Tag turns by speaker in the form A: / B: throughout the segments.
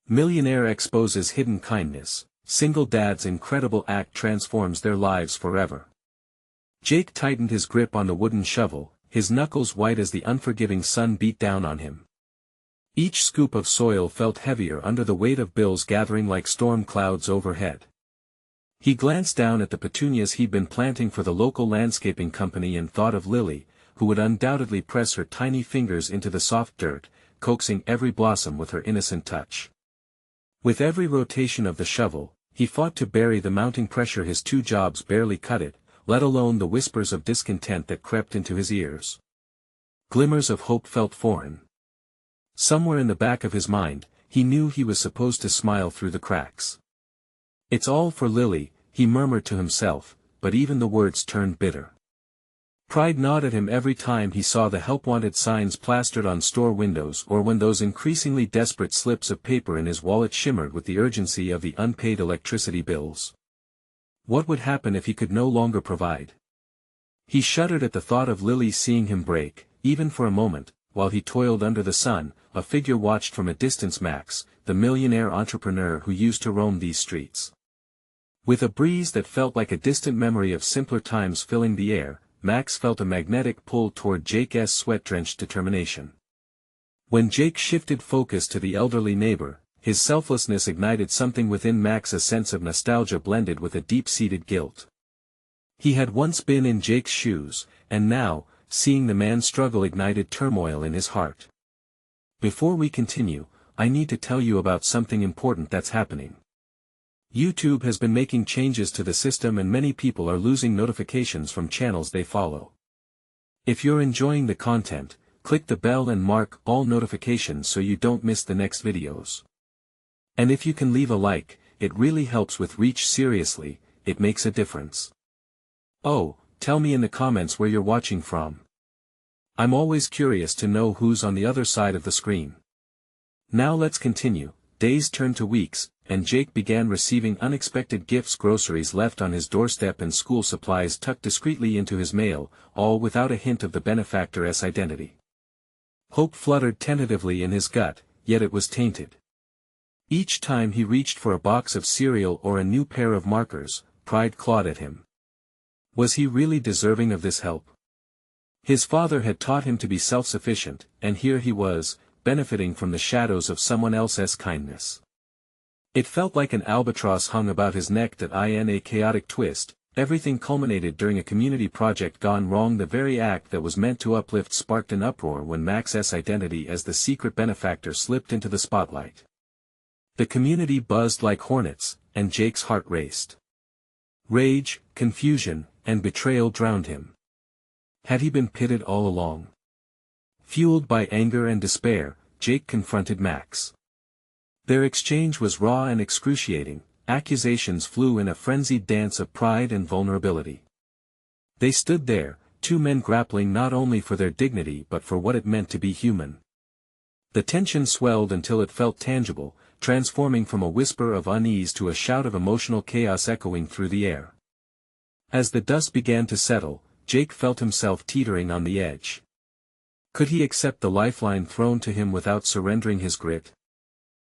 A: Millionaire exposes hidden kindness. Single dad's incredible act transforms their lives forever. Jake tightened his grip on the wooden shovel, his knuckles white as the unforgiving sun beat down on him. Each scoop of soil felt heavier under the weight of bills gathering like storm clouds overhead. He glanced down at the petunias he'd been planting for the local landscaping company and thought of Lily, who would undoubtedly press her tiny fingers into the soft dirt, coaxing every blossom with her innocent touch. With every rotation of the shovel, he fought to bury the mounting pressure. His two jobs barely cut it, let alone the whispers of discontent that crept into his ears. Glimmers of hope felt foreign. Somewhere in the back of his mind, he knew he was supposed to smile through the cracks. "It's all for Lily," he murmured to himself, but even the words turned bitter. Pride gnawed at him every time he saw the help-wanted signs plastered on store windows or when those increasingly desperate slips of paper in his wallet shimmered with the urgency of the unpaid electricity bills. What would happen if he could no longer provide? He shuddered at the thought of Lily seeing him break, even for a moment. While he toiled under the sun, a figure watched from a distance. Max, the millionaire entrepreneur who used to roam these streets. With a breeze that felt like a distant memory of simpler times filling the air, Max felt a magnetic pull toward Jake's sweat-drenched determination. When Jake shifted focus to the elderly neighbor, his selflessness ignited something within Max, a sense of nostalgia blended with a deep-seated guilt. He had once been in Jake's shoes, and now, seeing the man struggle ignited turmoil in his heart. Before we continue, I need to tell you about something important that's happening. YouTube has been making changes to the system and many people are losing notifications from channels they follow. If you're enjoying the content, click the bell and mark all notifications so you don't miss the next videos. And if you can leave a like, it really helps with reach. Seriously, it makes a difference. Oh, tell me in the comments where you're watching from. I'm always curious to know who's on the other side of the screen. Now let's continue. Days turned to weeks, and Jake began receiving unexpected gifts, groceries left on his doorstep and school supplies tucked discreetly into his mail, all without a hint of the benefactor's identity. Hope fluttered tentatively in his gut, yet it was tainted. Each time he reached for a box of cereal or a new pair of markers, pride clawed at him. Was he really deserving of this help? His father had taught him to be self-sufficient, and here he was, benefiting from the shadows of someone else's kindness. It felt like an albatross hung about his neck. That in a chaotic twist, everything culminated during a community project gone wrong. The very act that was meant to uplift sparked an uproar when Max's identity as the secret benefactor slipped into the spotlight. The community buzzed like hornets, and Jake's heart raced. Rage, confusion, and betrayal drowned him. Had he been pitted all along? Fueled by anger and despair, Jake confronted Max. Their exchange was raw and excruciating. Accusations flew in a frenzied dance of pride and vulnerability. They stood there, two men grappling not only for their dignity but for what it meant to be human. The tension swelled until it felt tangible, transforming from a whisper of unease to a shout of emotional chaos echoing through the air. As the dust began to settle, Jake felt himself teetering on the edge. Could he accept the lifeline thrown to him without surrendering his grit?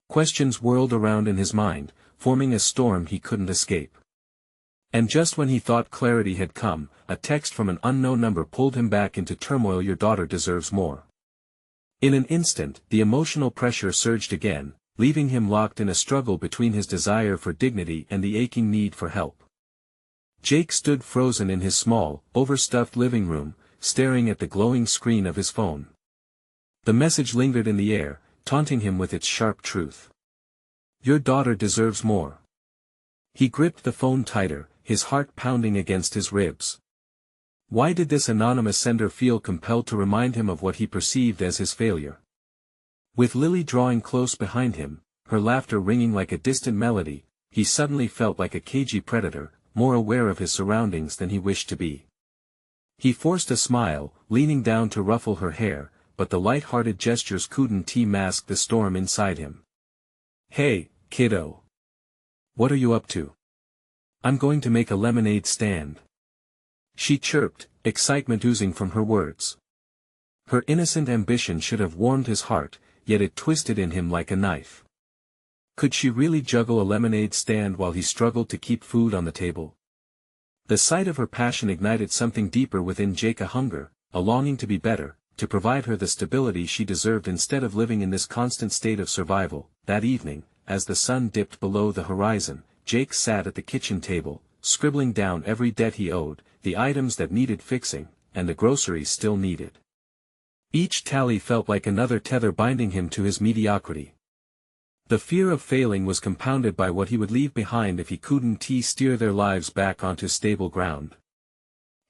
A: Questions whirled around in his mind, forming a storm he couldn't escape. And just when he thought clarity had come, a text from an unknown number pulled him back into turmoil. "Your daughter deserves more." In an instant, the emotional pressure surged again, leaving him locked in a struggle between his desire for dignity and the aching need for help. Jake stood frozen in his small, overstuffed living room, staring at the glowing screen of his phone. The message lingered in the air, taunting him with its sharp truth. "Your daughter deserves more." He gripped the phone tighter, his heart pounding against his ribs. Why did this anonymous sender feel compelled to remind him of what he perceived as his failure? With Lily drawing close behind him, her laughter ringing like a distant melody, he suddenly felt like a cagey predator, more aware of his surroundings than he wished to be. He forced a smile, leaning down to ruffle her hair, but the light-hearted gestures couldn't mask the storm inside him. "Hey, kiddo. What are you up to?" "I'm going to make a lemonade stand," she chirped, excitement oozing from her words. Her innocent ambition should have warmed his heart, yet it twisted in him like a knife. Could she really juggle a lemonade stand while he struggled to keep food on the table? The sight of her passion ignited something deeper within Jake, a hunger, a longing to be better, to provide her the stability she deserved instead of living in this constant state of survival. That evening, as the sun dipped below the horizon, Jake sat at the kitchen table, scribbling down every debt he owed, the items that needed fixing, and the groceries still needed. Each tally felt like another tether binding him to his mediocrity. The fear of failing was compounded by what he would leave behind if he couldn't steer their lives back onto stable ground.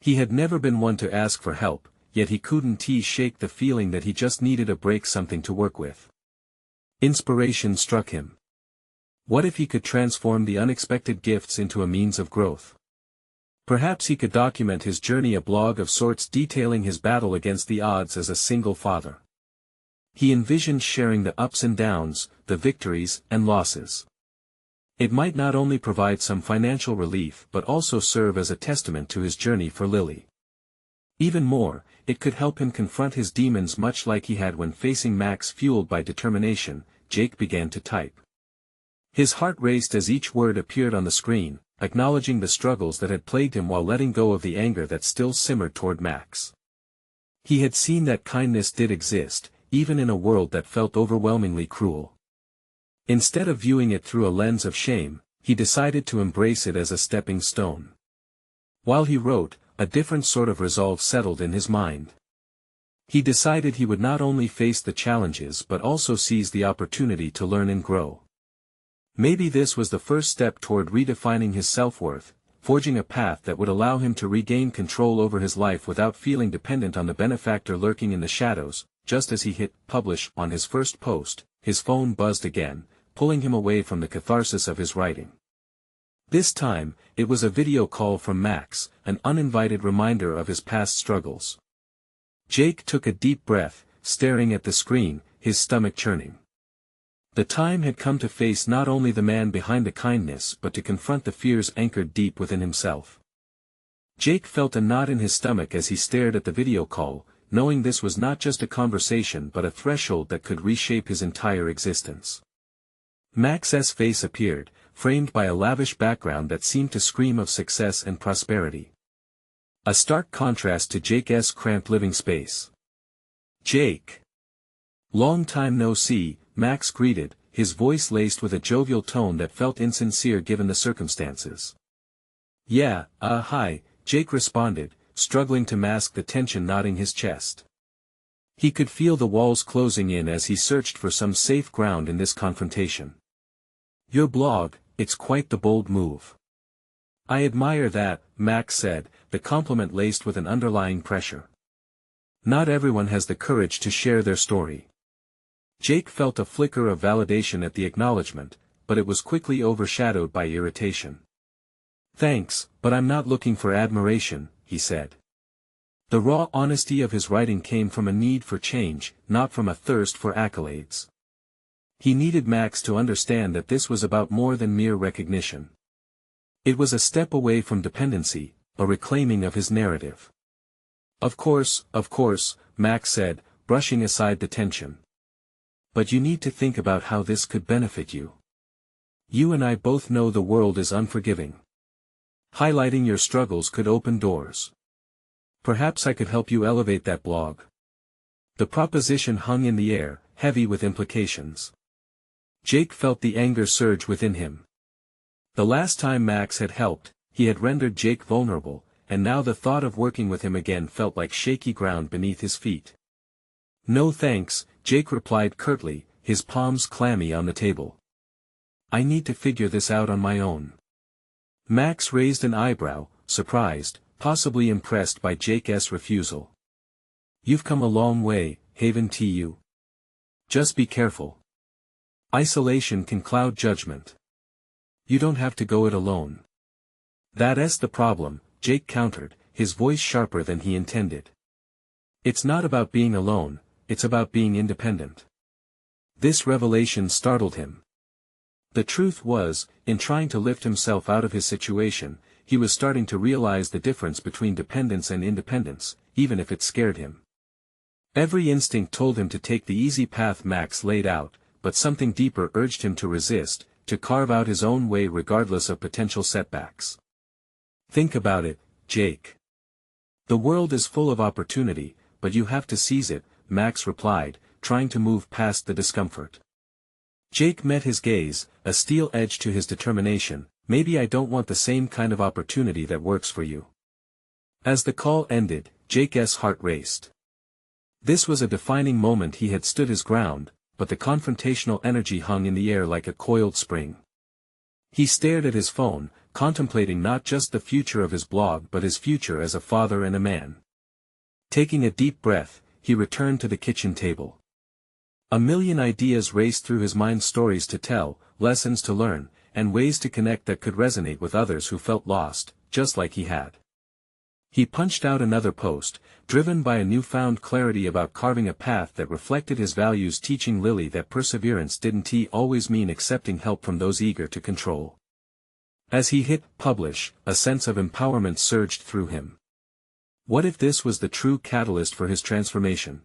A: He had never been one to ask for help, yet he couldn't shake the feeling that he just needed a break, something to work with. Inspiration struck him. What if he could transform the unexpected gifts into a means of growth? Perhaps he could document his journey, a blog of sorts detailing his battle against the odds as a single father. He envisioned sharing the ups and downs, the victories and losses. It might not only provide some financial relief but also serve as a testament to his journey for Lily. Even more, it could help him confront his demons much like he had when facing Max. Fueled by determination, Jake began to type. His heart raced as each word appeared on the screen, acknowledging the struggles that had plagued him while letting go of the anger that still simmered toward Max. He had seen that kindness did exist, even in a world that felt overwhelmingly cruel. Instead of viewing it through a lens of shame, he decided to embrace it as a stepping stone. While he wrote, a different sort of resolve settled in his mind. He decided he would not only face the challenges but also seize the opportunity to learn and grow. Maybe this was the first step toward redefining his self-worth, forging a path that would allow him to regain control over his life without feeling dependent on the benefactor lurking in the shadows. Just as he hit publish on his first post, his phone buzzed again, pulling him away from the catharsis of his writing. This time, it was a video call from Max, an uninvited reminder of his past struggles. Jake took a deep breath, staring at the screen, his stomach churning. The time had come to face not only the man behind the kindness but to confront the fears anchored deep within himself. Jake felt a knot in his stomach as he stared at the video call, knowing this was not just a conversation but a threshold that could reshape his entire existence. Max's face appeared, framed by a lavish background that seemed to scream of success and prosperity. A stark contrast to Jake's cramped living space. "Jake. Long time no see," Max greeted, his voice laced with a jovial tone that felt insincere given the circumstances. "Yeah, hi," Jake responded, struggling to mask the tension knotting his chest. He could feel the walls closing in as he searched for some safe ground in this confrontation. "Your blog, it's quite the bold move." "I admire that," Max said, the compliment laced with an underlying pressure. "Not everyone has the courage to share their story." Jake felt a flicker of validation at the acknowledgement, but it was quickly overshadowed by irritation. "Thanks, but I'm not looking for admiration," he said. The raw honesty of his writing came from a need for change, not from a thirst for accolades. He needed Max to understand that this was about more than mere recognition. It was a step away from dependency, a reclaiming of his narrative. Of course, Max said, brushing aside the tension. "But you need to think about how this could benefit you. You and I both know the world is unforgiving. Highlighting your struggles could open doors. Perhaps I could help you elevate that blog." The proposition hung in the air, heavy with implications. Jake felt the anger surge within him. The last time Max had helped, he had rendered Jake vulnerable, and now the thought of working with him again felt like shaky ground beneath his feet. "No thanks," Jake replied curtly, his palms clammy on the table. "I need to figure this out on my own." Max raised an eyebrow, surprised, possibly impressed by Jake's refusal. "You've come a long way, haven't you? Just be careful. Isolation can cloud judgment. You don't have to go it alone." "That's the problem," Jake countered, his voice sharper than he intended. "It's not about being alone, it's about being independent." This revelation startled him. The truth was, in trying to lift himself out of his situation, he was starting to realize the difference between dependence and independence, even if it scared him. Every instinct told him to take the easy path Max laid out, but something deeper urged him to resist, to carve out his own way regardless of potential setbacks. Think about it, Jake. The world is full of opportunity, but you have to seize it, Max replied, trying to move past the discomfort. Jake met his gaze, a steel edge to his determination. Maybe I don't want the same kind of opportunity that works for you. As the call ended, Jake's heart raced. This was a defining moment. He had stood his ground, but the confrontational energy hung in the air like a coiled spring. He stared at his phone, contemplating not just the future of his blog but his future as a father and a man. Taking a deep breath, he returned to the kitchen table. A million ideas raced through his mind, stories to tell, lessons to learn, and ways to connect that could resonate with others who felt lost, just like he had. He punched out another post, driven by a newfound clarity about carving a path that reflected his values, teaching Lily that perseverance didn't always mean accepting help from those eager to control. As he hit publish, a sense of empowerment surged through him. What if this was the true catalyst for his transformation?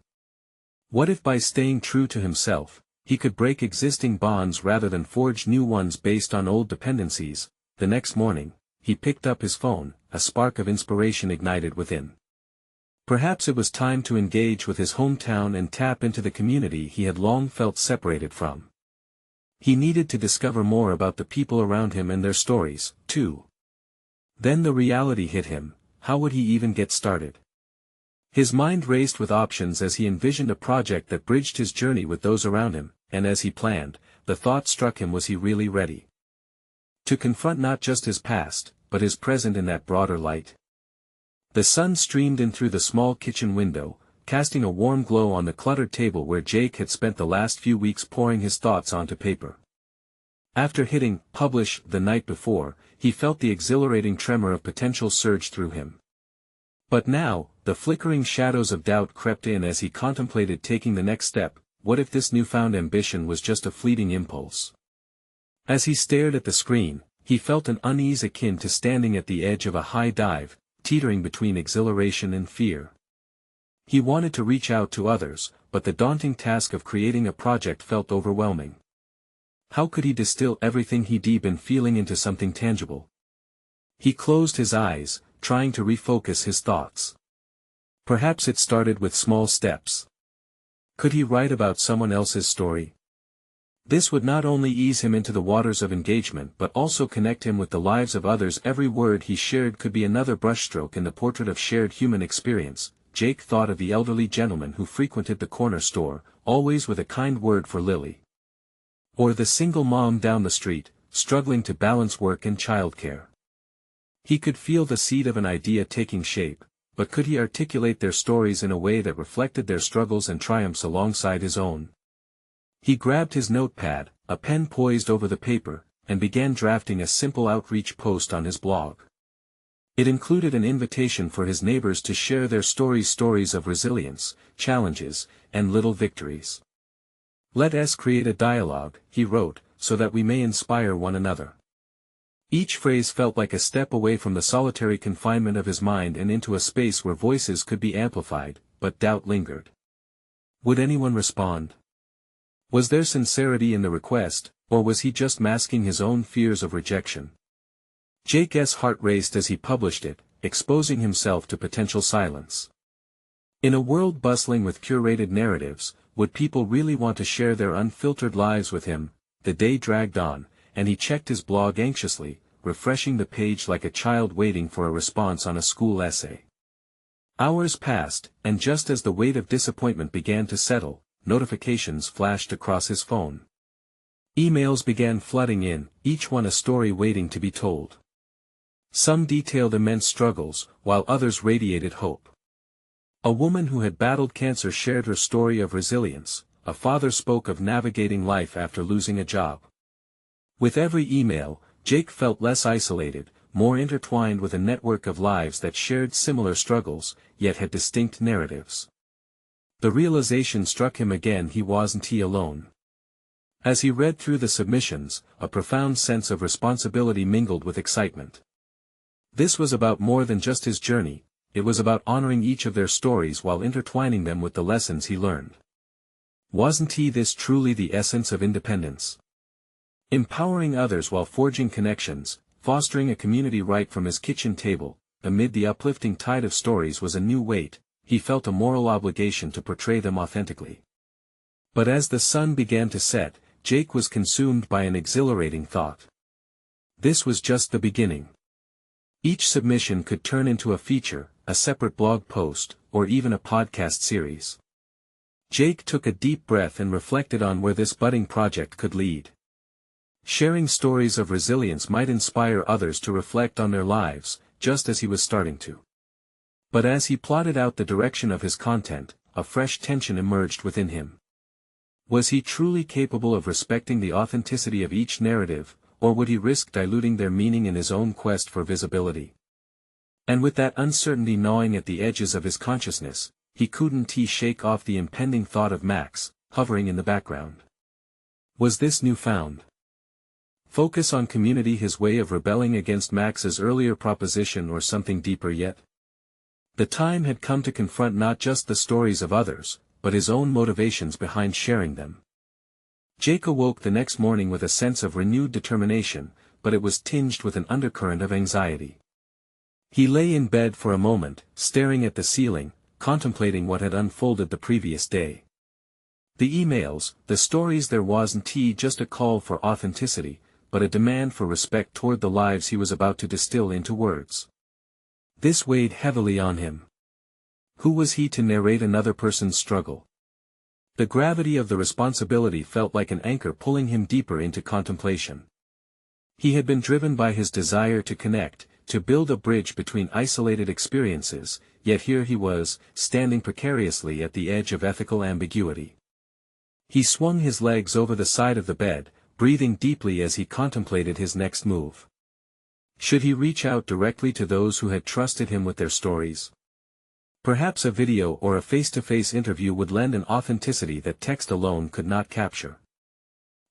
A: What if by staying true to himself, he could break existing bonds rather than forge new ones based on old dependencies? The next morning, he picked up his phone, a spark of inspiration ignited within. Perhaps it was time to engage with his hometown and tap into the community he had long felt separated from. He needed to discover more about the people around him and their stories, too. Then the reality hit him. How would he even get started? His mind raced with options as he envisioned a project that bridged his journey with those around him, and as he planned, the thought struck him: was he really ready to confront not just his past, but his present in that broader light? The sun streamed in through the small kitchen window, casting a warm glow on the cluttered table where Jake had spent the last few weeks pouring his thoughts onto paper. After hitting publish the night before, he felt the exhilarating tremor of potential surge through him. But now, the flickering shadows of doubt crept in as he contemplated taking the next step. What if this newfound ambition was just a fleeting impulse? As he stared at the screen, he felt an unease akin to standing at the edge of a high dive, teetering between exhilaration and fear. He wanted to reach out to others, but the daunting task of creating a project felt overwhelming. How could he distill everything he'd been feeling into something tangible? He closed his eyes, trying to refocus his thoughts. Perhaps it started with small steps. Could he write about someone else's story? This would not only ease him into the waters of engagement but also connect him with the lives of others. Every word he shared could be another brushstroke in the portrait of shared human experience. Jake thought of the elderly gentleman who frequented the corner store, always with a kind word for Lily. Or the single mom down the street, struggling to balance work and childcare. He could feel the seed of an idea taking shape, but could he articulate their stories in a way that reflected their struggles and triumphs alongside his own? He grabbed his notepad, a pen poised over the paper, and began drafting a simple outreach post on his blog. It included an invitation for his neighbors to share their stories of resilience, challenges, and little victories. Let us create a dialogue, he wrote, so that we may inspire one another. Each phrase felt like a step away from the solitary confinement of his mind and into a space where voices could be amplified, but doubt lingered. Would anyone respond? Was there sincerity in the request, or was he just masking his own fears of rejection? Jake's heart raced as he published it, exposing himself to potential silence. In a world bustling with curated narratives, would people really want to share their unfiltered lives with him? The day dragged on, and he checked his blog anxiously, refreshing the page like a child waiting for a response on a school essay. Hours passed, and just as the weight of disappointment began to settle, notifications flashed across his phone. Emails began flooding in, each one a story waiting to be told. Some detailed immense struggles, while others radiated hope. A woman who had battled cancer shared her story of resilience, a father spoke of navigating life after losing a job. With every email, Jake felt less isolated, more intertwined with a network of lives that shared similar struggles, yet had distinct narratives. The realization struck him again: he wasn't alone. As he read through the submissions, a profound sense of responsibility mingled with excitement. This was about more than just his journey, it was about honoring each of their stories while intertwining them with the lessons he learned. Wasn't this truly the essence of independence? Empowering others while forging connections, fostering a community right from his kitchen table, amid the uplifting tide of stories was a new weight. He felt a moral obligation to portray them authentically. But as the sun began to set, Jake was consumed by an exhilarating thought. This was just the beginning. Each submission could turn into a feature, a separate blog post, or even a podcast series. Jake took a deep breath and reflected on where this budding project could lead. Sharing stories of resilience might inspire others to reflect on their lives, just as he was starting to. But as he plotted out the direction of his content, a fresh tension emerged within him. Was he truly capable of respecting the authenticity of each narrative, or would he risk diluting their meaning in his own quest for visibility? And with that uncertainty gnawing at the edges of his consciousness, he couldn't shake off the impending thought of Max, hovering in the background. Was this newfound focus on community his way of rebelling against Max's earlier proposition, or something deeper yet? The time had come to confront not just the stories of others, but his own motivations behind sharing them. Jake awoke the next morning with a sense of renewed determination, but it was tinged with an undercurrent of anxiety. He lay in bed for a moment, staring at the ceiling, contemplating what had unfolded the previous day. The emails, the stories, there wasn't just a call for authenticity, but a demand for respect toward the lives he was about to distill into words. This weighed heavily on him. Who was he to narrate another person's struggle? The gravity of the responsibility felt like an anchor pulling him deeper into contemplation. He had been driven by his desire to connect, to build a bridge between isolated experiences, yet here he was, standing precariously at the edge of ethical ambiguity. He swung his legs over the side of the bed, breathing deeply as he contemplated his next move. Should he reach out directly to those who had trusted him with their stories? Perhaps a video or a face-to-face interview would lend an authenticity that text alone could not capture.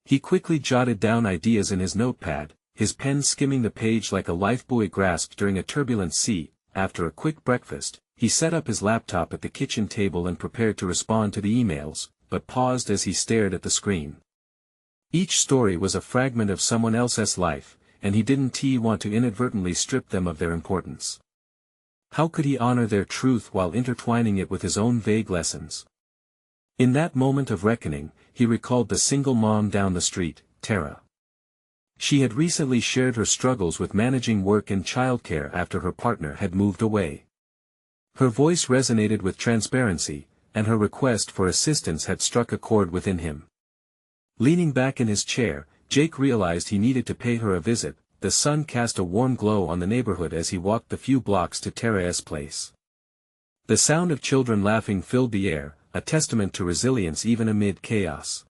A: He quickly jotted down ideas in his notepad, his pen skimming the page like a lifebuoy grasped during a turbulent sea. After a quick breakfast, he set up his laptop at the kitchen table and prepared to respond to the emails, but paused as he stared at the screen. Each story was a fragment of someone else's life, and he didn't want to inadvertently strip them of their importance. How could he honor their truth while intertwining it with his own vague lessons? In that moment of reckoning, he recalled the single mom down the street, Tara. She had recently shared her struggles with managing work and childcare after her partner had moved away. Her voice resonated with transparency, and her request for assistance had struck a chord within him. Leaning back in his chair, Jake realized he needed to pay her a visit. The sun cast a warm glow on the neighborhood as he walked the few blocks to Tara's place. The sound of children laughing filled the air, a testament to resilience even amid chaos.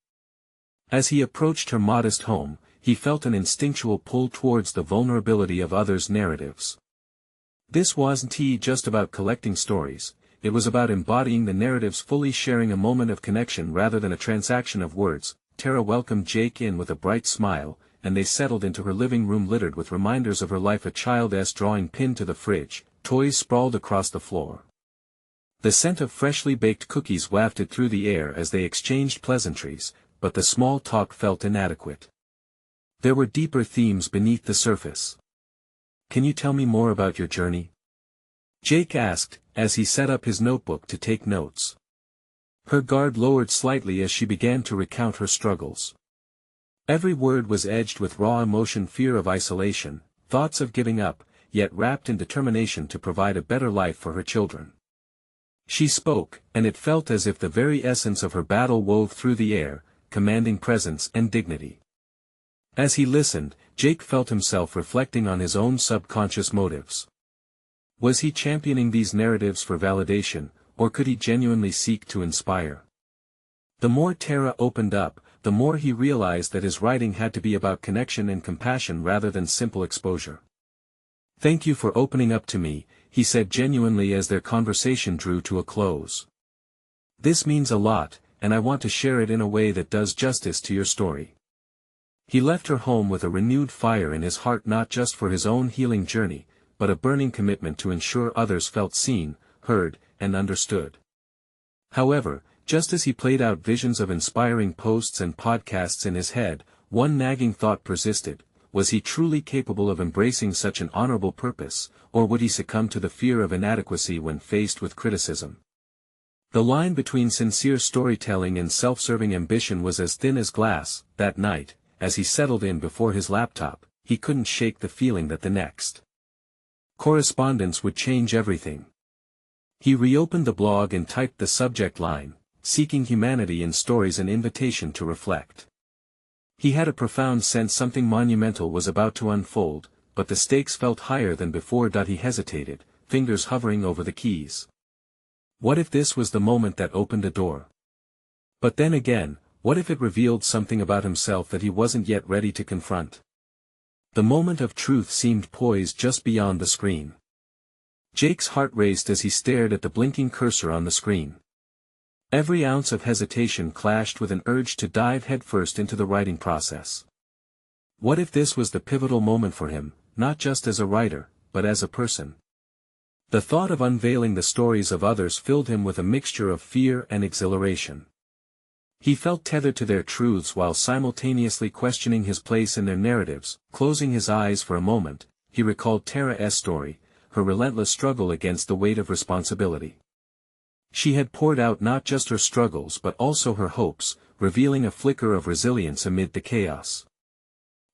A: As he approached her modest home, he felt an instinctual pull towards the vulnerability of others' narratives. This wasn't just about collecting stories, it was about embodying the narratives fully, sharing a moment of connection rather than a transaction of words. Tara welcomed Jake in with a bright smile, and they settled into her living room littered with reminders of her life, a child's drawing pinned to the fridge, toys sprawled across the floor. The scent of freshly baked cookies wafted through the air as they exchanged pleasantries, but the small talk felt inadequate. There were deeper themes beneath the surface. "Can you tell me more about your journey?" Jake asked, as he set up his notebook to take notes. Her guard lowered slightly as she began to recount her struggles. Every word was edged with raw emotion, fear of isolation, thoughts of giving up, yet wrapped in determination to provide a better life for her children. She spoke, and it felt as if the very essence of her battle wove through the air, commanding presence and dignity. As he listened, Jake felt himself reflecting on his own subconscious motives. Was he championing these narratives for validation, or could he genuinely seek to inspire? The more Tara opened up, the more he realized that his writing had to be about connection and compassion rather than simple exposure. "Thank you for opening up to me," he said genuinely as their conversation drew to a close. "This means a lot, and I want to share it in a way that does justice to your story." He left her home with a renewed fire in his heart, not just for his own healing journey, but a burning commitment to ensure others felt seen, heard, and understood. However, just as he played out visions of inspiring posts and podcasts in his head, one nagging thought persisted: was he truly capable of embracing such an honorable purpose, or would he succumb to the fear of inadequacy when faced with criticism? The line between sincere storytelling and self-serving ambition was as thin as glass. That night, as he settled in before his laptop, he couldn't shake the feeling that the next correspondence would change everything. He reopened the blog and typed the subject line: "Seeking Humanity in Stories, an Invitation to Reflect." He had a profound sense something monumental was about to unfold, but the stakes felt higher than before. He hesitated, fingers hovering over the keys. What if this was the moment that opened a door? But then again, what if it revealed something about himself that he wasn't yet ready to confront? The moment of truth seemed poised just beyond the screen. Jake's heart raced as he stared at the blinking cursor on the screen. Every ounce of hesitation clashed with an urge to dive headfirst into the writing process. What if this was the pivotal moment for him, not just as a writer, but as a person? The thought of unveiling the stories of others filled him with a mixture of fear and exhilaration. He felt tethered to their truths while simultaneously questioning his place in their narratives. Closing his eyes for a moment, he recalled Tara's story, her relentless struggle against the weight of responsibility. She had poured out not just her struggles but also her hopes, revealing a flicker of resilience amid the chaos.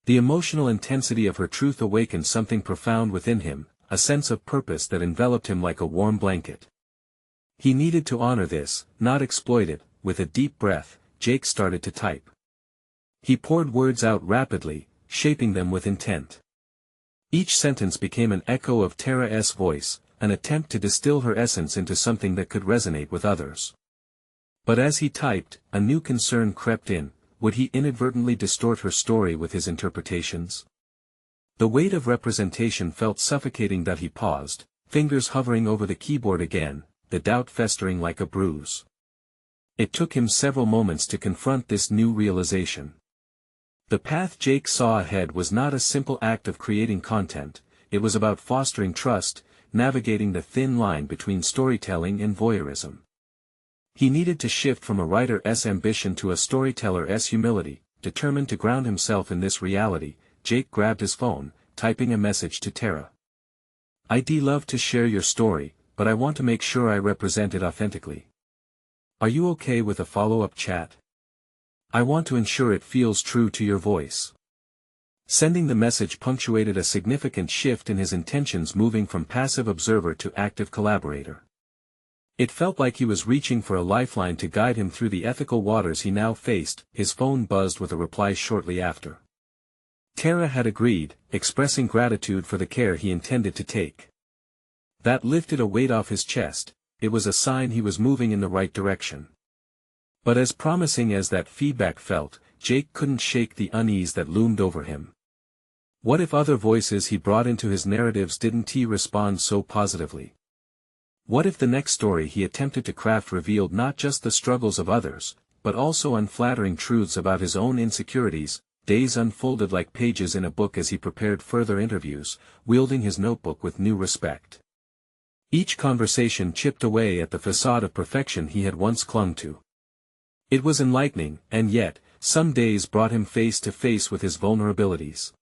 A: The emotional intensity of her truth awakened something profound within him, a sense of purpose that enveloped him like a warm blanket. He needed to honor this, not exploit it. With a deep breath, Jake started to type. He poured words out rapidly, shaping them with intent. Each sentence became an echo of Tara's voice, an attempt to distill her essence into something that could resonate with others. But as he typed, a new concern crept in: would he inadvertently distort her story with his interpretations? The weight of representation felt suffocating. He paused, fingers hovering over the keyboard again, the doubt festering like a bruise. It took him several moments to confront this new realization. The path Jake saw ahead was not a simple act of creating content, it was about fostering trust, navigating the thin line between storytelling and voyeurism. He needed to shift from a writer's ambition to a storyteller's humility. Determined to ground himself in this reality, Jake grabbed his phone, typing a message to Tara. "I'd love to share your story, but I want to make sure I represent it authentically. Are you okay with a follow-up chat? I want to ensure it feels true to your voice." Sending the message punctuated a significant shift in his intentions, moving from passive observer to active collaborator. It felt like he was reaching for a lifeline to guide him through the ethical waters he now faced. His phone buzzed with a reply shortly after. Tara had agreed, expressing gratitude for the care he intended to take. That lifted a weight off his chest. It was a sign he was moving in the right direction. But as promising as that feedback felt, Jake couldn't shake the unease that loomed over him. What if other voices he brought into his narratives didn't respond so positively? What if the next story he attempted to craft revealed not just the struggles of others, but also unflattering truths about his own insecurities? Days unfolded like pages in a book as he prepared further interviews, wielding his notebook with new respect. Each conversation chipped away at the facade of perfection he had once clung to. It was enlightening, and yet, some days brought him face to face with his vulnerabilities.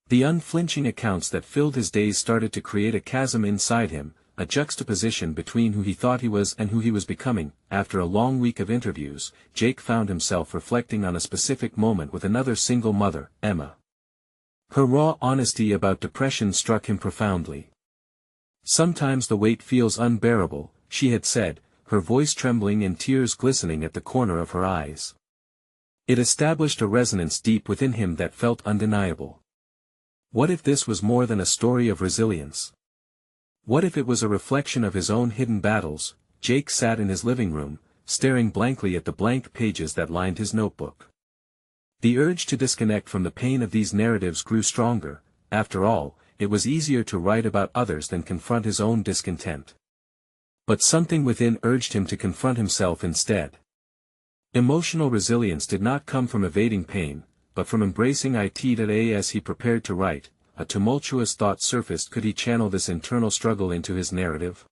A: The unflinching accounts that filled his days started to create a chasm inside him, a juxtaposition between who he thought he was and who he was becoming. After a long week of interviews, Jake found himself reflecting on a specific moment with another single mother, Emma. Her raw honesty about depression struck him profoundly. "Sometimes the weight feels unbearable," she had said, her voice trembling and tears glistening at the corner of her eyes. It established a resonance deep within him that felt undeniable. What if this was more than a story of resilience? What if it was a reflection of his own hidden battles? Jake sat in his living room, staring blankly at the blank pages that lined his notebook. The urge to disconnect from the pain of these narratives grew stronger. After all, it was easier to write about others than confront his own discontent. But something within urged him to confront himself instead. Emotional resilience did not come from evading pain, but from embracing it. As he prepared to write, a tumultuous thought surfaced: could he channel this internal struggle into his narrative?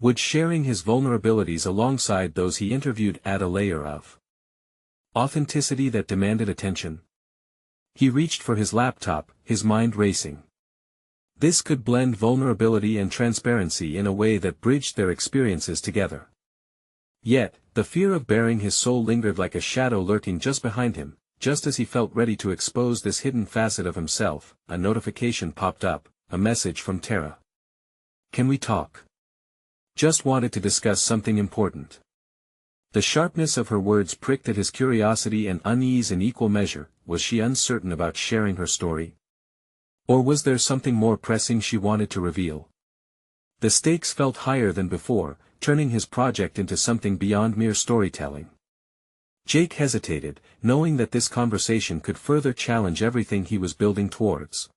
A: Would sharing his vulnerabilities alongside those he interviewed add a layer of authenticity that demanded attention? He reached for his laptop, his mind racing. This could blend vulnerability and transparency in a way that bridged their experiences together. Yet, the fear of baring his soul lingered like a shadow lurking just behind him. Just as he felt ready to expose this hidden facet of himself, a notification popped up, a message from Tara. "Can we talk? Just wanted to discuss something important." The sharpness of her words pricked at his curiosity and unease in equal measure. Was she uncertain about sharing her story? Or was there something more pressing she wanted to reveal? The stakes felt higher than before, turning his project into something beyond mere storytelling. Jake hesitated, knowing that this conversation could further challenge everything he was building towards.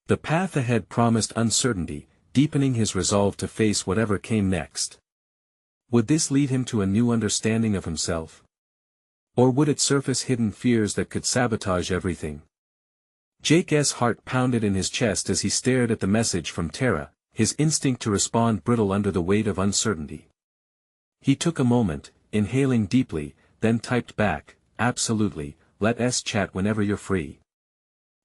A: The path ahead promised uncertainty, deepening his resolve to face whatever came next. Would this lead him to a new understanding of himself? Or would it surface hidden fears that could sabotage everything? Jake's heart pounded in his chest as he stared at the message from Tara, his instinct to respond brittle under the weight of uncertainty. He took a moment, inhaling deeply, then typed back, "Absolutely, let's chat whenever you're free."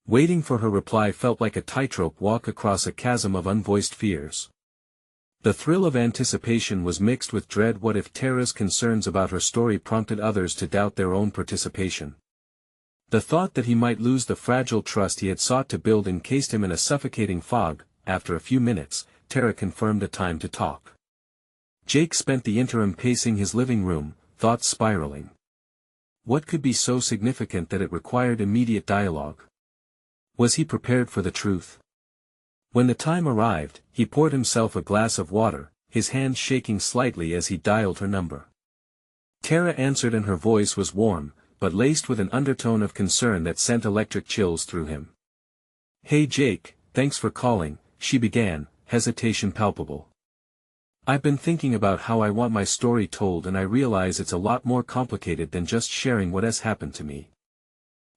A: Waiting for her reply felt like a tightrope walk across a chasm of unvoiced fears. The thrill of anticipation was mixed with dread. What if Tara's concerns about her story prompted others to doubt their own participation? The thought that he might lose the fragile trust he had sought to build encased him in a suffocating fog. After a few minutes, Tara confirmed a time to talk. Jake spent the interim pacing his living room, thoughts spiraling. What could be so significant that it required immediate dialogue? Was he prepared for the truth? When the time arrived, he poured himself a glass of water, his hand shaking slightly as he dialed her number. Tara answered and her voice was warm, but laced with an undertone of concern that sent electric chills through him. "Hey Jake, thanks for calling," she began, hesitation palpable. "I've been thinking about how I want my story told, and I realize it's a lot more complicated than just sharing what has happened to me."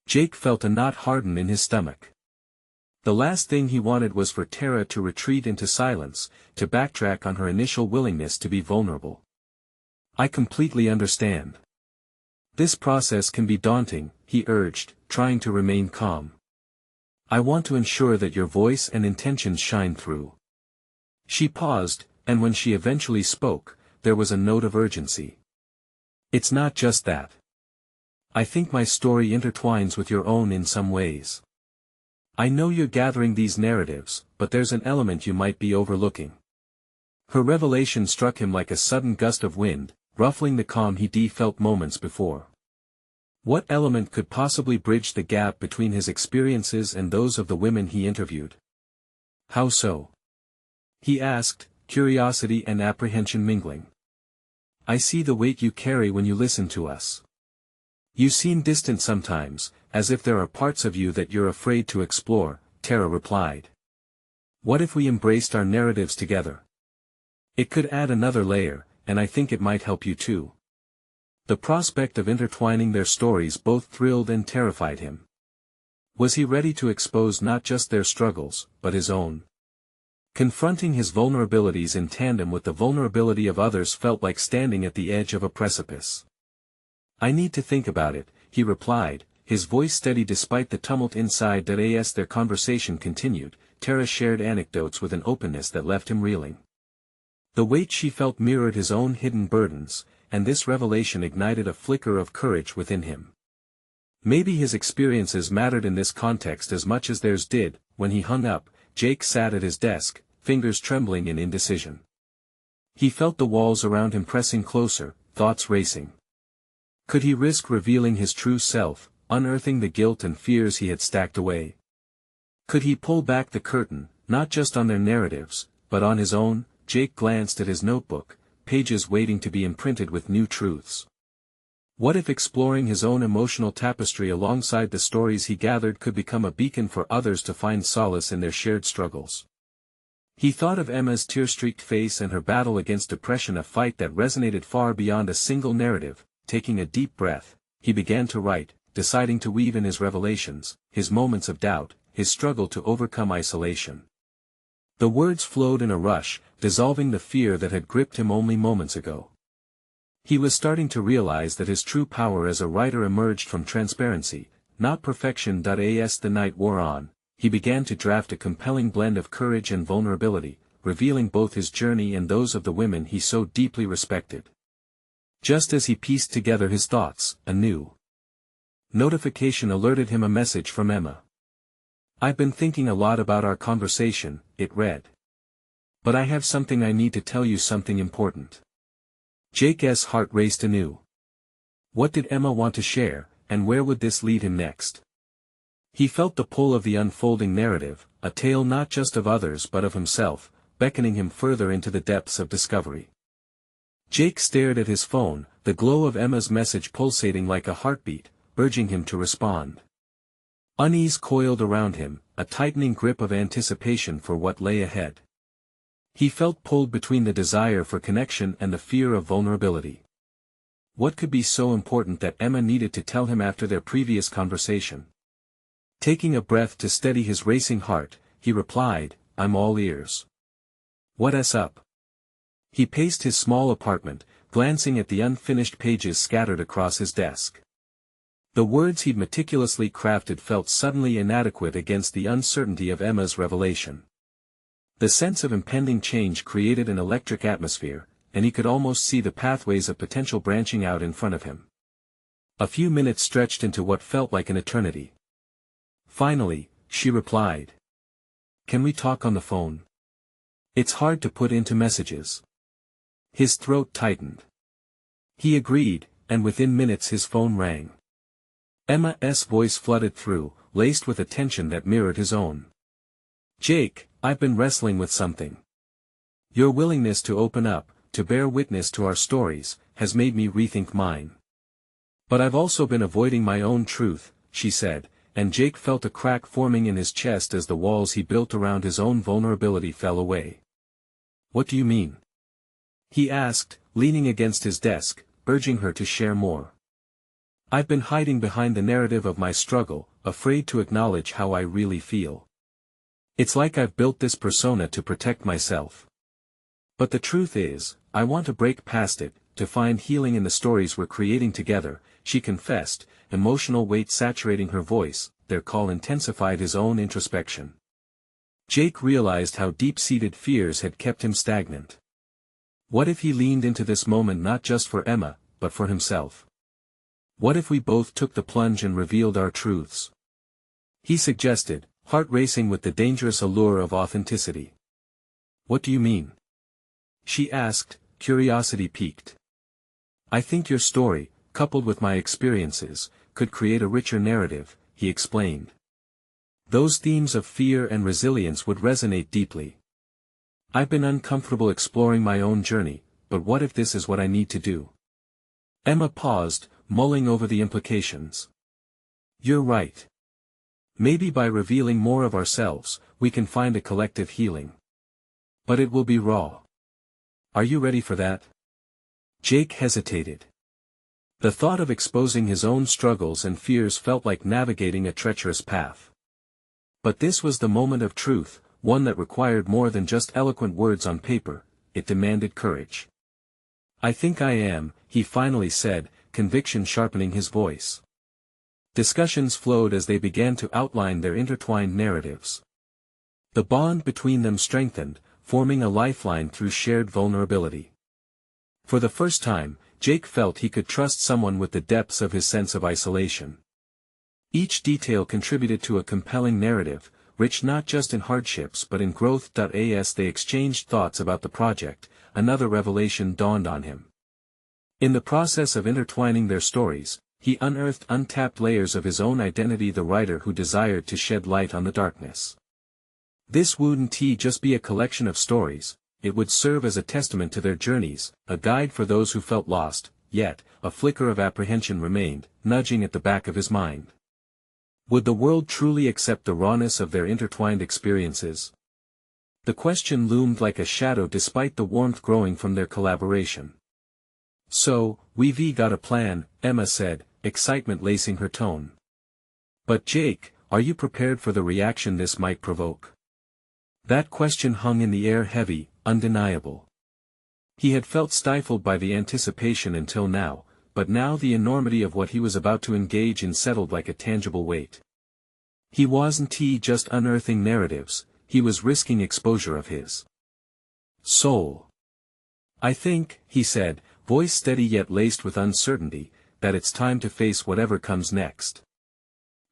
A: Jake felt a knot harden in his stomach. The last thing he wanted was for Tara to retreat into silence, to backtrack on her initial willingness to be vulnerable. "I completely understand. This process can be daunting," he urged, trying to remain calm. "I want to ensure that your voice and intentions shine through." She paused, and when she eventually spoke, there was a note of urgency. "It's not just that. I think my story intertwines with your own in some ways. I know you're gathering these narratives, but there's an element you might be overlooking." Her revelation struck him like a sudden gust of wind, ruffling the calm he'd felt moments before. What element could possibly bridge the gap between his experiences and those of the women he interviewed? "How so?" he asked, curiosity and apprehension mingling. "I see the weight you carry when you listen to us. You seem distant sometimes, as if there are parts of you that you're afraid to explore," Tara replied. "What if we embraced our narratives together? It could add another layer, and I think it might help you too." The prospect of intertwining their stories both thrilled and terrified him. Was he ready to expose not just their struggles, but his own? Confronting his vulnerabilities in tandem with the vulnerability of others felt like standing at the edge of a precipice. "I need to think about it," he replied, his voice steady despite the tumult inside. As their conversation continued, Tara shared anecdotes with an openness that left him reeling. The weight she felt mirrored his own hidden burdens, and this revelation ignited a flicker of courage within him. Maybe his experiences mattered in this context as much as theirs did. When he hung up, Jake sat at his desk, fingers trembling in indecision. He felt the walls around him pressing closer, thoughts racing. Could he risk revealing his true self, unearthing the guilt and fears he had stacked away? Could he pull back the curtain, not just on their narratives, but on his own? Jake glanced at his notebook, pages waiting to be imprinted with new truths. What if exploring his own emotional tapestry alongside the stories he gathered could become a beacon for others to find solace in their shared struggles? He thought of Emma's tear-streaked face and her battle against depression, a fight that resonated far beyond a single narrative. Taking a deep breath, he began to write, deciding to weave in his revelations, his moments of doubt, his struggle to overcome isolation. The words flowed in a rush, dissolving the fear that had gripped him only moments ago. He was starting to realize that his true power as a writer emerged from transparency, not perfection. As the night wore on, he began to draft a compelling blend of courage and vulnerability, revealing both his journey and those of the women he so deeply respected. Just as he pieced together his thoughts, a new notification alerted him: a message from Emma. "I've been thinking a lot about our conversation," it read. "But I have something I need to tell you, something important." Jake's heart raced anew. What did Emma want to share, and where would this lead him next? He felt the pull of the unfolding narrative, a tale not just of others but of himself, beckoning him further into the depths of discovery. Jake stared at his phone, the glow of Emma's message pulsating like a heartbeat, urging him to respond. Unease coiled around him, a tightening grip of anticipation for what lay ahead. He felt pulled between the desire for connection and the fear of vulnerability. What could be so important that Emma needed to tell him after their previous conversation? Taking a breath to steady his racing heart, he replied, "I'm all ears." "What's up?" He paced his small apartment, glancing at the unfinished pages scattered across his desk. The words he'd meticulously crafted felt suddenly inadequate against the uncertainty of Emma's revelation. The sense of impending change created an electric atmosphere, and he could almost see the pathways of potential branching out in front of him. A few minutes stretched into what felt like an eternity. Finally, she replied. "Can we talk on the phone? It's hard to put into messages." His throat tightened. He agreed, and within minutes his phone rang. Emma's voice flooded through, laced with a tension that mirrored his own. "Jake, I've been wrestling with something. Your willingness to open up, to bear witness to our stories, has made me rethink mine. But I've also been avoiding my own truth," she said, and Jake felt a crack forming in his chest as the walls he built around his own vulnerability fell away. "What do you mean?" he asked, leaning against his desk, urging her to share more. "I've been hiding behind the narrative of my struggle, afraid to acknowledge how I really feel. It's like I've built this persona to protect myself. But the truth is, I want to break past it, to find healing in the stories we're creating together," she confessed, emotional weight saturating her voice. Their call intensified his own introspection. Jake realized how deep-seated fears had kept him stagnant. What if he leaned into this moment not just for Emma, but for himself? What if we both took the plunge and revealed our truths? He suggested, heart racing with the dangerous allure of authenticity. "What do you mean?" she asked, curiosity piqued. "I think your story, coupled with my experiences, could create a richer narrative," he explained. "Those themes of fear and resilience would resonate deeply. I've been uncomfortable exploring my own journey, but what if this is what I need to do?" Emma paused, mulling over the implications. "You're right. Maybe by revealing more of ourselves, we can find a collective healing. But it will be raw. Are you ready for that?" Jake hesitated. The thought of exposing his own struggles and fears felt like navigating a treacherous path. But this was the moment of truth, one that required more than just eloquent words on paper. It demanded courage. "I think I am," he finally said, conviction sharpening his voice. Discussions flowed as they began to outline their intertwined narratives. The bond between them strengthened, forming a lifeline through shared vulnerability. For the first time, Jake felt he could trust someone with the depths of his sense of isolation. Each detail contributed to a compelling narrative, rich not just in hardships but in growth. As they exchanged thoughts about the project, another revelation dawned on him. In the process of intertwining their stories, he unearthed untapped layers of his own identity, the writer who desired to shed light on the darkness. This wouldn't just be a collection of stories, it would serve as a testament to their journeys, a guide for those who felt lost, yet, a flicker of apprehension remained, nudging at the back of his mind. Would the world truly accept the rawness of their intertwined experiences? The question loomed like a shadow despite the warmth growing from their collaboration. "So, we've got a plan," Emma said, excitement lacing her tone. "But Jake, are you prepared for the reaction this might provoke? That question hung in the air heavy, undeniable. He had felt stifled by the anticipation until now, but now the enormity of what he was about to engage in settled like a tangible weight. He wasn't just unearthing narratives, he was risking exposure of his soul. I think, he said, voice steady yet laced with uncertainty, that it's time to face whatever comes next.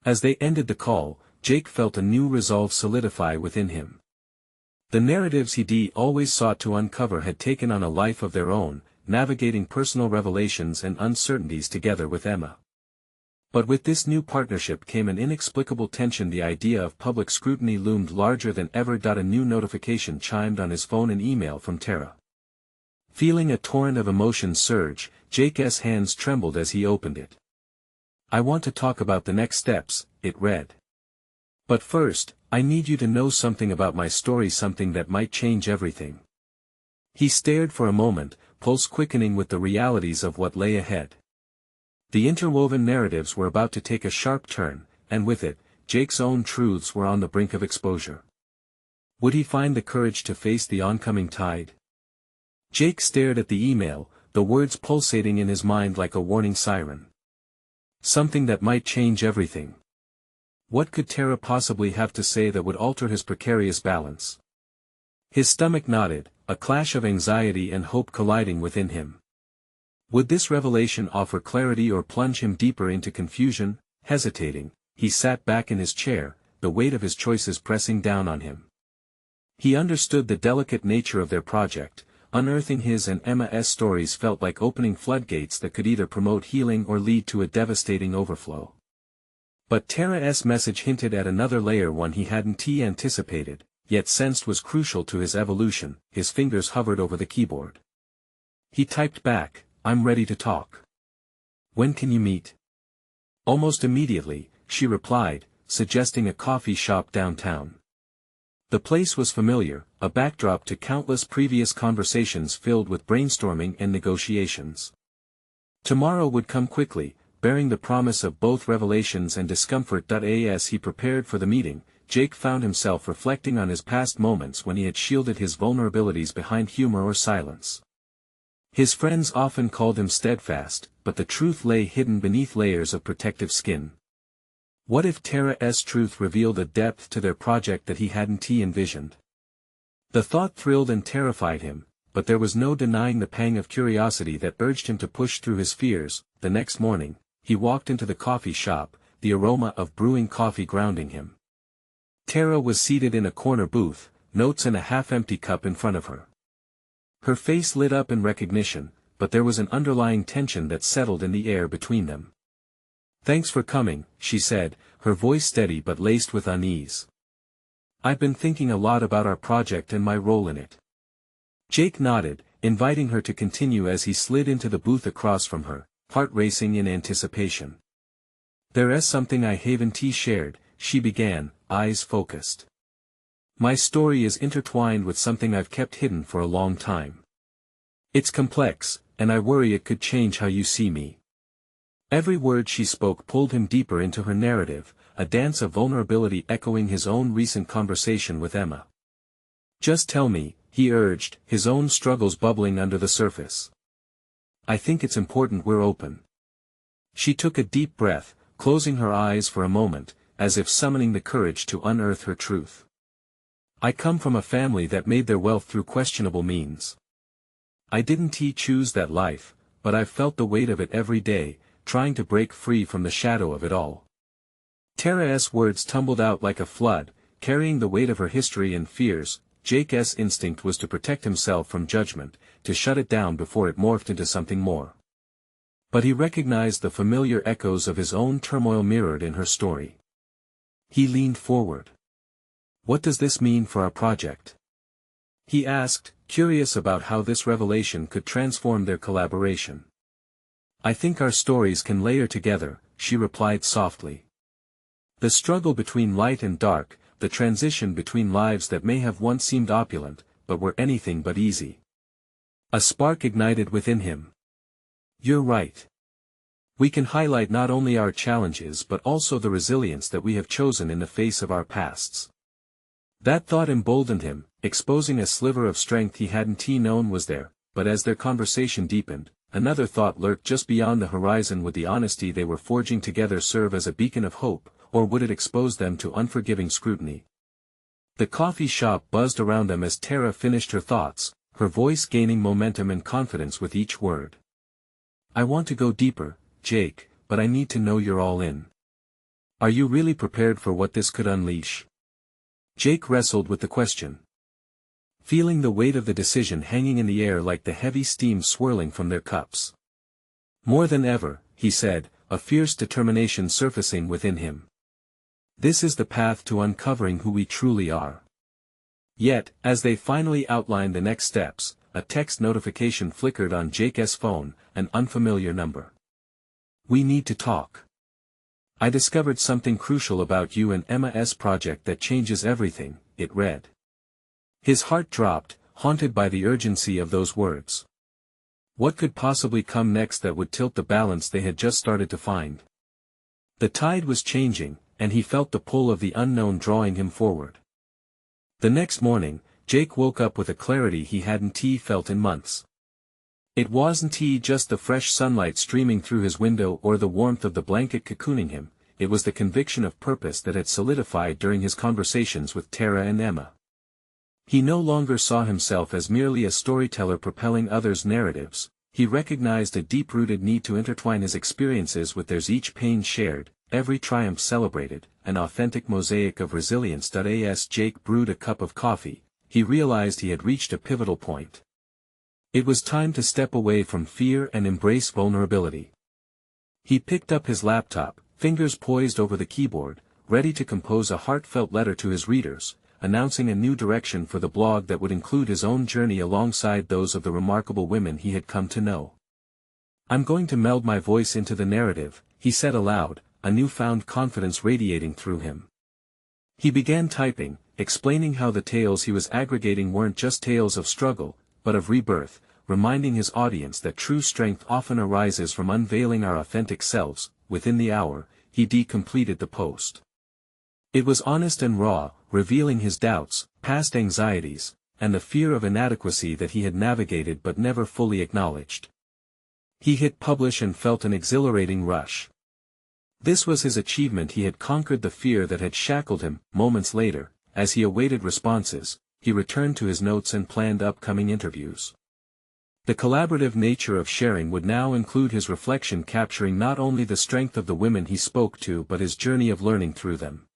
A: As they ended the call, Jake felt a new resolve solidify within him. The narratives he'd always sought to uncover had taken on a life of their own, navigating personal revelations and uncertainties together with Emma. But with this new partnership came an inexplicable tension. The idea of public scrutiny loomed larger than ever. A new notification chimed on his phone, an email from Tara. Feeling a torrent of emotions surge, Jake's hands trembled as he opened it. I want to talk about the next steps, it read. But first, I need you to know something about my story, something that might change everything. He stared for a moment, pulse quickening with the realities of what lay ahead. The interwoven narratives were about to take a sharp turn, and with it, Jake's own truths were on the brink of exposure. Would he find the courage to face the oncoming tide? Jake stared at the email, the words pulsating in his mind like a warning siren. Something that might change everything. What could Tara possibly have to say that would alter his precarious balance? His stomach knotted, a clash of anxiety and hope colliding within him. Would this revelation offer clarity or plunge him deeper into confusion? Hesitating, he sat back in his chair, the weight of his choices pressing down on him. He understood the delicate nature of their project. Unearthing his and Emma's stories felt like opening floodgates that could either promote healing or lead to a devastating overflow. But Tara's message hinted at another layer, one he hadn't anticipated, yet sensed was crucial to his evolution. His fingers hovered over the keyboard. He typed back, I'm ready to talk. When can you meet? Almost immediately, she replied, suggesting a coffee shop downtown. The place was familiar, a backdrop to countless previous conversations filled with brainstorming and negotiations. Tomorrow would come quickly, bearing the promise of both revelations and discomfort. As he prepared for the meeting, Jake found himself reflecting on his past moments when he had shielded his vulnerabilities behind humor or silence. His friends often called him steadfast, but the truth lay hidden beneath layers of protective skin. What if Tara's truth revealed a depth to their project that he hadn't envisioned? The thought thrilled and terrified him, but there was no denying the pang of curiosity that urged him to push through his fears. The next morning, he walked into the coffee shop, the aroma of brewing coffee grounding him. Tara was seated in a corner booth, notes in a half-empty cup in front of her. Her face lit up in recognition, but there was an underlying tension that settled in the air between them. Thanks for coming, she said, her voice steady but laced with unease. I've been thinking a lot about our project and my role in it. Jake nodded, inviting her to continue as he slid into the booth across from her, heart racing in anticipation. There's something I haven't shared, she began, eyes focused. My story is intertwined with something I've kept hidden for a long time. It's complex, and I worry it could change how you see me. Every word she spoke pulled him deeper into her narrative, a dance of vulnerability echoing his own recent conversation with Emma. Just tell me, he urged, his own struggles bubbling under the surface. I think it's important we're open. She took a deep breath, closing her eyes for a moment, as if summoning the courage to unearth her truth. I come from a family that made their wealth through questionable means. I didn't choose that life, but I've felt the weight of it every day, trying to break free from the shadow of it all. Tara's words tumbled out like a flood, carrying the weight of her history and fears. Jake's instinct was to protect himself from judgment, to shut it down before it morphed into something more. But he recognized the familiar echoes of his own turmoil mirrored in her story. He leaned forward. What does this mean for our project? He asked, curious about how this revelation could transform their collaboration. I think our stories can layer together, she replied softly. The struggle between light and dark, the transition between lives that may have once seemed opulent, but were anything but easy. A spark ignited within him. You're right. We can highlight not only our challenges but also the resilience that we have chosen in the face of our pasts. That thought emboldened him, exposing a sliver of strength he hadn't known was there, but as their conversation deepened, another thought lurked just beyond the horizon. Would the honesty they were forging together serve as a beacon of hope, or would it expose them to unforgiving scrutiny? The coffee shop buzzed around them as Tara finished her thoughts, her voice gaining momentum and confidence with each word. I want to go deeper, Jake, but I need to know you're all in. Are you really prepared for what this could unleash? Jake wrestled with the question, feeling the weight of the decision hanging in the air like the heavy steam swirling from their cups. More than ever, he said, a fierce determination surfacing within him. This is the path to uncovering who we truly are. Yet, as they finally outlined the next steps, a text notification flickered on Jake's phone, an unfamiliar number. We need to talk. I discovered something crucial about you and Emma's project that changes everything, it read. His heart dropped, haunted by the urgency of those words. What could possibly come next that would tilt the balance they had just started to find? The tide was changing, and he felt the pull of the unknown drawing him forward. The next morning, Jake woke up with a clarity he hadn't felt in months. It wasn't just the fresh sunlight streaming through his window or the warmth of the blanket cocooning him, it was the conviction of purpose that had solidified during his conversations with Tara and Emma. He no longer saw himself as merely a storyteller propelling others' narratives, he recognized a deep-rooted need to intertwine his experiences with theirs, each pain shared, every triumph celebrated, an authentic mosaic of resilience. As Jake brewed a cup of coffee, he realized he had reached a pivotal point. It was time to step away from fear and embrace vulnerability. He picked up his laptop, fingers poised over the keyboard, ready to compose a heartfelt letter to his readers, announcing a new direction for the blog that would include his own journey alongside those of the remarkable women he had come to know. I'm going to meld my voice into the narrative, he said aloud, a newfound confidence radiating through him. He began typing, explaining how the tales he was aggregating weren't just tales of struggle, but of rebirth, reminding his audience that true strength often arises from unveiling our authentic selves. Within the hour, he completed the post. It was honest and raw, revealing his doubts, past anxieties, and the fear of inadequacy that he had navigated but never fully acknowledged. He hit publish and felt an exhilarating rush. This was his achievement. He had conquered the fear that had shackled him. Moments later, as he awaited responses, he returned to his notes and planned upcoming interviews. The collaborative nature of sharing would now include his reflection, capturing not only the strength of the women he spoke to but his journey of learning through them.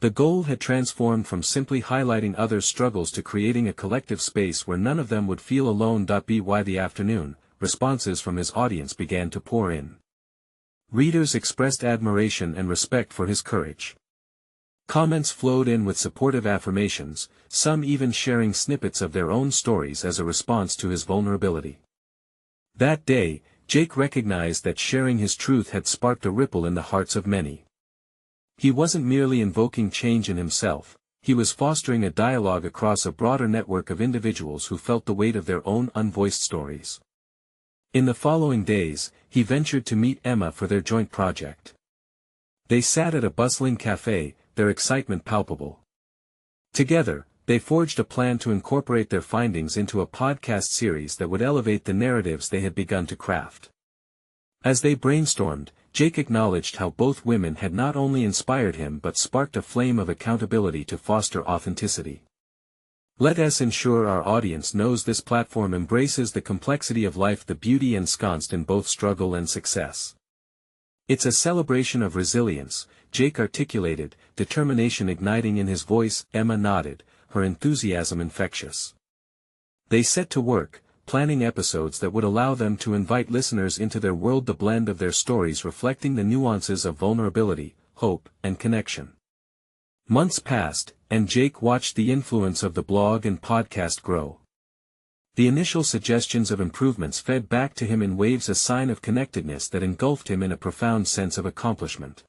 A: The goal had transformed from simply highlighting others' struggles to creating a collective space where none of them would feel alone. By the afternoon, responses from his audience began to pour in. Readers expressed admiration and respect for his courage. Comments flowed in with supportive affirmations, some even sharing snippets of their own stories as a response to his vulnerability. That day, Jake recognized that sharing his truth had sparked a ripple in the hearts of many. He wasn't merely invoking change in himself, he was fostering a dialogue across a broader network of individuals who felt the weight of their own unvoiced stories. In the following days, he ventured to meet Emma for their joint project. They sat at a bustling cafe, their excitement palpable. Together, they forged a plan to incorporate their findings into a podcast series that would elevate the narratives they had begun to craft. As they brainstormed, Jake acknowledged how both women had not only inspired him but sparked a flame of accountability to foster authenticity. Let us ensure our audience knows this platform embraces the complexity of life, the beauty ensconced in both struggle and success. It's a celebration of resilience, Jake articulated, determination igniting in his voice. Emma nodded, her enthusiasm infectious. They set to work, planning episodes that would allow them to invite listeners into their world, the blend of their stories reflecting the nuances of vulnerability, hope, and connection. Months passed, and Jake watched the influence of the blog and podcast grow. The initial suggestions of improvements fed back to him in waves, a sign of connectedness that engulfed him in a profound sense of accomplishment.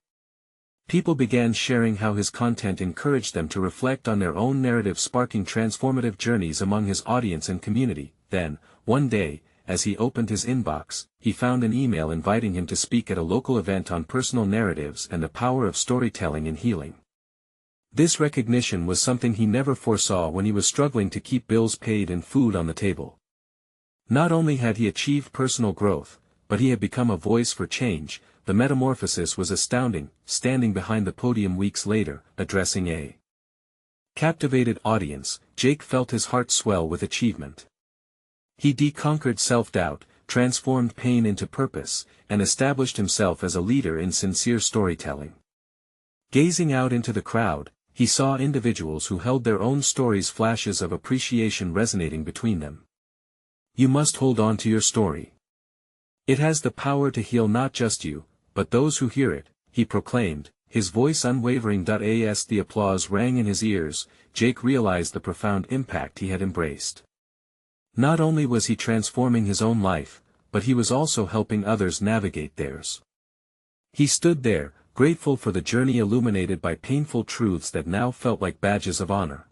A: People began sharing how his content encouraged them to reflect on their own narrative, sparking transformative journeys among his audience and community. Then, one day, as he opened his inbox, he found an email inviting him to speak at a local event on personal narratives and the power of storytelling in healing. This recognition was something he never foresaw when he was struggling to keep bills paid and food on the table. Not only had he achieved personal growth, but he had become a voice for change. The metamorphosis was astounding. Standing behind the podium weeks later, addressing a captivated audience, Jake felt his heart swell with achievement. He deconquered self-doubt, transformed pain into purpose, and established himself as a leader in sincere storytelling. Gazing out into the crowd, he saw individuals who held their own stories, flashes of appreciation resonating between them. You must hold on to your story. It has the power to heal not just you, but those who hear it, he proclaimed, his voice unwavering. As the applause rang in his ears, Jake realized the profound impact he had embraced. Not only was he transforming his own life, but he was also helping others navigate theirs. He stood there, grateful for the journey illuminated by painful truths that now felt like badges of honor.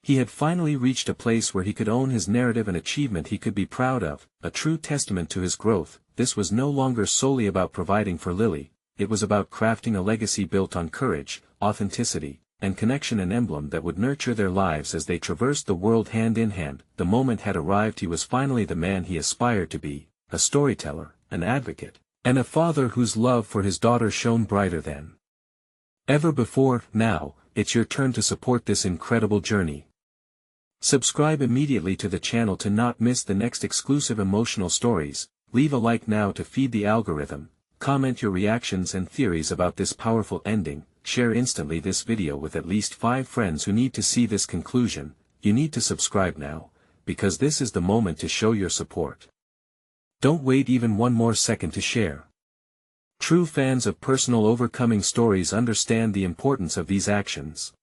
A: He had finally reached a place where he could own his narrative, an achievement he could be proud of, a true testament to his growth. This was no longer solely about providing for Lily, it was about crafting a legacy built on courage, authenticity, and connection, an emblem that would nurture their lives as they traversed the world hand in hand. The moment had arrived. He was finally the man he aspired to be, a storyteller, an advocate, and a father whose love for his daughter shone brighter than ever before. Now, it's your turn to support this incredible journey. Subscribe immediately to the channel to not miss the next exclusive emotional stories. Leave a like now to feed the algorithm. Comment your reactions and theories about this powerful ending. Share instantly this video with at least 5 friends who need to see this conclusion. You need to subscribe now, because this is the moment to show your support. Don't wait even one more second to share. True fans of personal overcoming stories understand the importance of these actions.